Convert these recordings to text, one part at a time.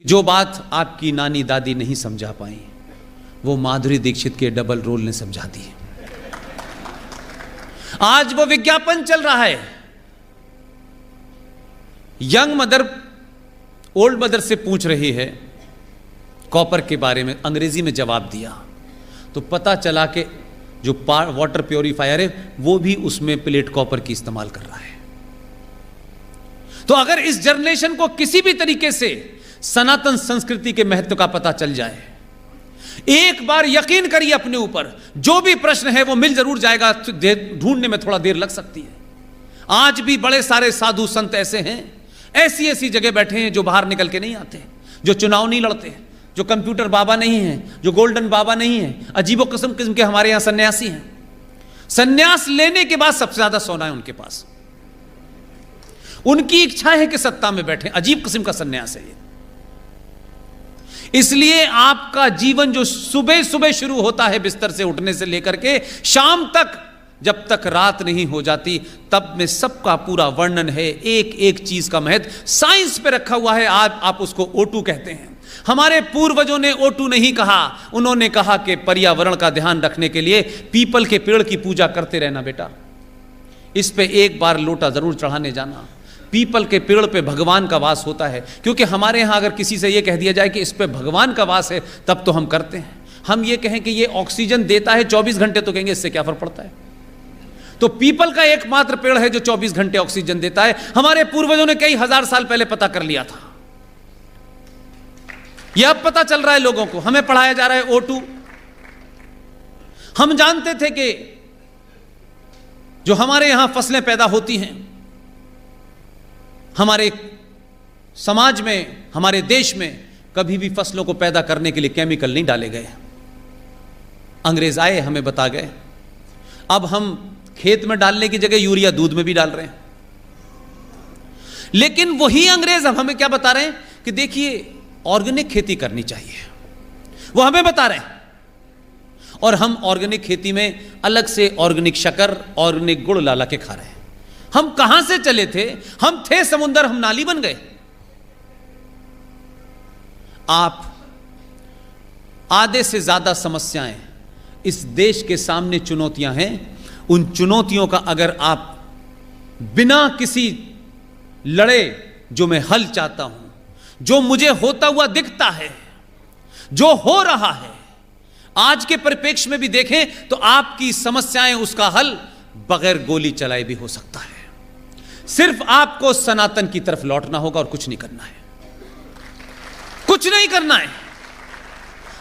जो बात आपकी नानी दादी नहीं समझा पाई वो माधुरी दीक्षित के डबल रोल ने समझा दी। आज वो विज्ञापन चल रहा है, यंग मदर ओल्ड मदर से पूछ रही है कॉपर के बारे में, अंग्रेजी में जवाब दिया तो पता चला कि जो वाटर प्योरीफायर है वो भी उसमें प्लेट कॉपर की इस्तेमाल कर रहा है। तो अगर इस जनरेशन को किसी भी तरीके से सनातन संस्कृति के महत्व का पता चल जाए, एक बार यकीन करिए अपने ऊपर, जो भी प्रश्न है वो मिल जरूर जाएगा। ढूंढने में थोड़ा देर लग सकती है। आज भी बड़े सारे साधु संत ऐसे हैं, ऐसी ऐसी जगह बैठे हैं जो बाहर निकल के नहीं आते, जो चुनाव नहीं लड़ते, जो कंप्यूटर बाबा नहीं है, जो गोल्डन बाबा नहीं है, अजीबो किस्म के हमारे यहां सन्यासी हैं। सन्यास लेने के बाद सबसे ज्यादा सोना है उनके पास, उनकी इच्छा है कि सत्ता में बैठे। अजीब किस्म का सन्यास है ये। इसलिए आपका जीवन जो सुबह सुबह शुरू होता है बिस्तर से उठने से लेकर के शाम तक, जब तक रात नहीं हो जाती, तब में सबका पूरा वर्णन है, एक एक चीज का महत्व साइंस पे रखा हुआ है। आप उसको O2 कहते हैं। हमारे पूर्वजों ने O2 नहीं कहा, उन्होंने कहा कि पर्यावरण का ध्यान रखने के लिए पीपल के पेड़ की पूजा करते रहना बेटा, इस पे एक बार लोटा जरूर चढ़ाने जाना। पीपल के पेड़ पे भगवान का वास होता है, क्योंकि हमारे यहां अगर किसी से यह कह दिया जाए कि इस पे भगवान का वास है तब तो हम करते हैं। हम ये कहें कि ये ऑक्सीजन देता है 24 घंटे, तो कहेंगे इससे क्या फर्क पड़ता है। तो पीपल का एकमात्र पेड़ है जो 24 घंटे ऑक्सीजन देता है। हमारे पूर्वजों ने कई हजार साल पहले पता कर लिया था। यह अब पता चल रहा है लोगों को, हमें पढ़ाया जा रहा है O2। हम जानते थे कि जो हमारे यहां फसलें पैदा होती हैं, हमारे समाज में, हमारे देश में कभी भी फसलों को पैदा करने के लिए केमिकल नहीं डाले गए। अंग्रेज आए, हमें बता गए। अब हम खेत में डालने की जगह यूरिया दूध में भी डाल रहे हैं। लेकिन वही अंग्रेज अब हमें क्या बता रहे हैं कि देखिए ऑर्गेनिक खेती करनी चाहिए, वो हमें बता रहे हैं। और हम ऑर्गेनिक खेती में अलग से ऑर्गेनिक शक्कर, ऑर्गेनिक गुड़ ला के खा रहे हैं। हम कहां से चले थे? हम थे समुंदर, हम नाली बन गए। आप आधे से ज्यादा समस्याएं इस देश के सामने चुनौतियां हैं। उन चुनौतियों का अगर आप बिना किसी लड़े, जो मैं हल चाहता हूं, जो मुझे होता हुआ दिखता है, जो हो रहा है, आज के परिप्रेक्ष्य में भी देखें तो आपकी समस्याएं, उसका हल बगैर गोली चलाए भी हो सकता है। सिर्फ आपको सनातन की तरफ लौटना होगा और कुछ नहीं करना है, कुछ नहीं करना है।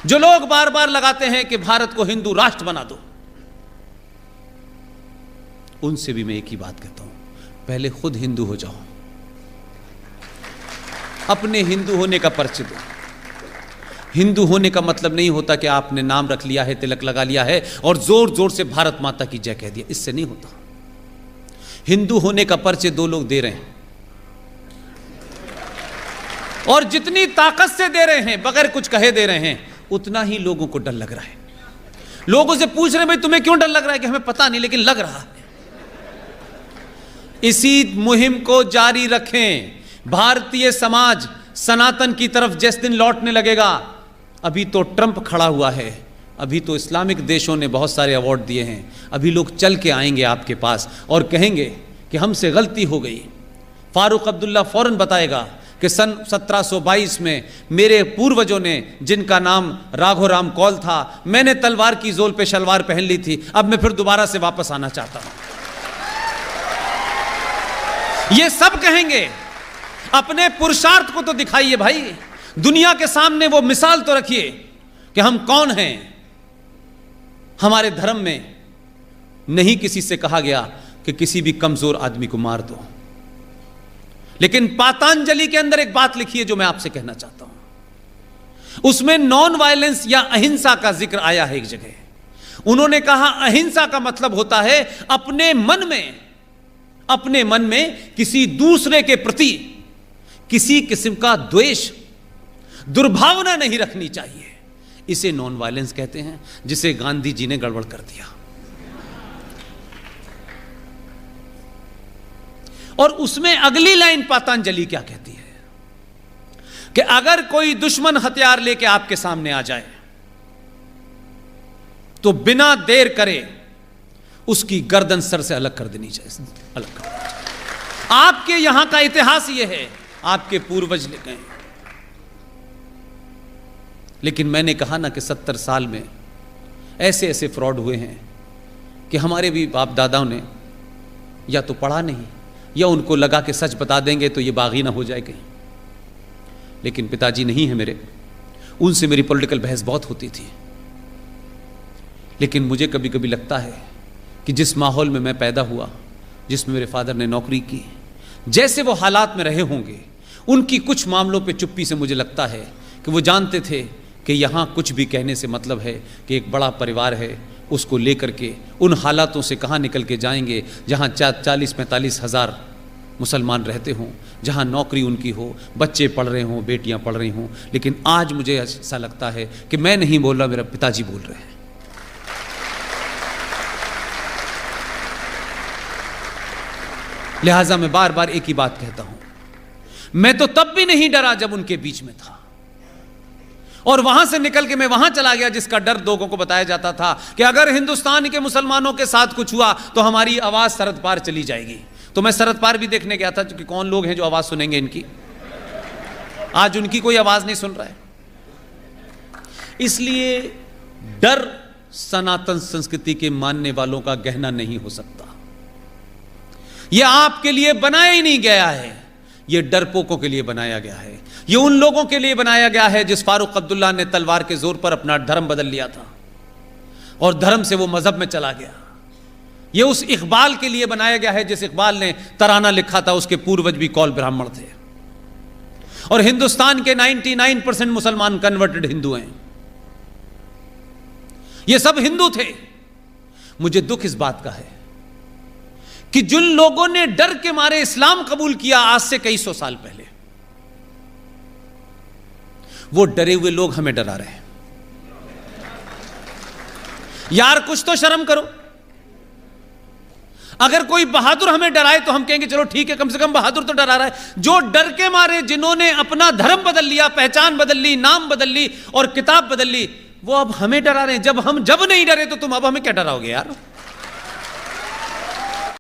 जो लोग बार बार लगाते हैं कि भारत को हिंदू राष्ट्र बना दो, उनसे भी मैं एक ही बात कहता हूं, पहले खुद हिंदू हो जाओ, अपने हिंदू होने का परिचय दो। हिंदू होने का मतलब नहीं होता कि आपने नाम रख लिया है, तिलक लगा लिया है और जोर जोर से भारत माता की जय कह दिया, इससे नहीं होता। हिंदू होने का परिचय दो लोग दे रहे हैं, और जितनी ताकत से दे रहे हैं, बगैर कुछ कहे दे रहे हैं, उतना ही लोगों को डर लग रहा है। लोगों से पूछ रहे हैं भाई तुम्हें क्यों डर लग रहा है? कि हमें पता नहीं, लेकिन लग रहा है। इसी मुहिम को जारी रखें। भारतीय समाज सनातन की तरफ जिस दिन लौटने लगेगा, अभी तो ट्रंप खड़ा हुआ है, अभी तो इस्लामिक देशों ने बहुत सारे अवार्ड दिए हैं, अभी लोग चल के आएंगे आपके पास और कहेंगे कि हमसे गलती हो गई। फारूक अब्दुल्ला फौरन बताएगा कि सन 1722 में मेरे पूर्वजों ने, जिनका नाम राघोराम कौल था, मैंने तलवार की जोल पे शलवार पहन ली थी, अब मैं फिर दोबारा से वापस आना चाहता हूं। ये सब कहेंगे। अपने पुरुषार्थ को तो दिखाइए भाई, दुनिया के सामने वो मिसाल तो रखिए कि हम कौन हैं। हमारे धर्म में नहीं किसी से कहा गया कि किसी भी कमजोर आदमी को मार दो, लेकिन पातंजलि के अंदर एक बात लिखी है जो मैं आपसे कहना चाहता हूं। उसमें नॉन वायलेंस या अहिंसा का जिक्र आया है एक जगह। उन्होंने कहा अहिंसा का मतलब होता है अपने मन में किसी दूसरे के प्रति किसी किस्म का द्वेष, दुर्भावना नहीं रखनी चाहिए। इसे नॉन वायलेंस कहते हैं, जिसे गांधी जी ने गड़बड़ कर दिया। और उसमें अगली लाइन पतंजलि क्या कहती है? कि अगर कोई दुश्मन हथियार लेके आपके सामने आ जाए तो बिना देर करे उसकी गर्दन सर से अलग कर देनी चाहिए, अलग कर देनी चाहिए। आपके यहां का इतिहास यह है, आपके पूर्वज ले गए। लेकिन मैंने कहा ना कि 70 साल में ऐसे ऐसे फ्रॉड हुए हैं कि हमारे भी बाप दादाओं ने या तो पढ़ा नहीं या उनको लगा कि सच बता देंगे तो ये बागी ना हो जाए कहीं। लेकिन पिताजी नहीं है मेरे, उनसे मेरी पॉलिटिकल बहस बहुत होती थी। लेकिन मुझे कभी कभी लगता है कि जिस माहौल में मैं पैदा हुआ, जिसमें मेरे फादर ने नौकरी की, जैसे वो हालात में रहे होंगे, उनकी कुछ मामलों पे चुप्पी से मुझे लगता है कि वो जानते थे कि यहाँ कुछ भी कहने से मतलब है कि एक बड़ा परिवार है, उसको लेकर के उन हालातों से कहाँ निकल के जाएंगे जहाँ 40-45 हज़ार मुसलमान रहते हों, जहाँ नौकरी उनकी हो, बच्चे पढ़ रहे हों, बेटियाँ पढ़ रही हों। लेकिन आज मुझे ऐसा लगता है कि मैं नहीं बोल रहा, मेरा पिताजी बोल रहे हैं। लिहाजा मैं बार बार एक ही बात कहता हूं, मैं तो तब भी नहीं डरा जब उनके बीच में था, और वहां से निकल के मैं वहां चला गया जिसका डर लोगों को बताया जाता था कि अगर हिंदुस्तान के मुसलमानों के साथ कुछ हुआ तो हमारी आवाज सरहद पार चली जाएगी। तो मैं सरहद पार भी देखने गया था कि कौन लोग हैं जो आवाज सुनेंगे इनकी। आज उनकी कोई आवाज नहीं सुन रहा है। इसलिए डर सनातन संस्कृति के मानने वालों का गहना नहीं हो सकता। यह आपके लिए बनाया ही नहीं गया है, यह डरपोकों के लिए बनाया गया है। यह उन लोगों के लिए बनाया गया है जिस फारूक अब्दुल्ला ने तलवार के जोर पर अपना धर्म बदल लिया था और धर्म से वो मजहब में चला गया। यह उस इकबाल के लिए बनाया गया है जिस इकबाल ने तराना लिखा था, उसके पूर्वज भी कौल ब्राह्मण थे। और हिंदुस्तान के 99% मुसलमान कन्वर्टेड हिंदू हैं। ये सब हिंदू थे। मुझे दुख इस बात का है कि जिन लोगों ने डर के मारे इस्लाम कबूल किया आज से कई सौ साल पहले, वो डरे हुए लोग हमें डरा रहे हैं। यार कुछ तो शर्म करो। अगर कोई बहादुर हमें डराए तो हम कहेंगे चलो ठीक है, कम से कम बहादुर तो डरा रहा है। जो डर के मारे, जिन्होंने अपना धर्म बदल लिया, पहचान बदल ली, नाम बदल ली और किताब बदल ली, वो अब हमें डरा रहे हैं। जब नहीं डरे तो तुम अब हमें क्या डराओगे यार।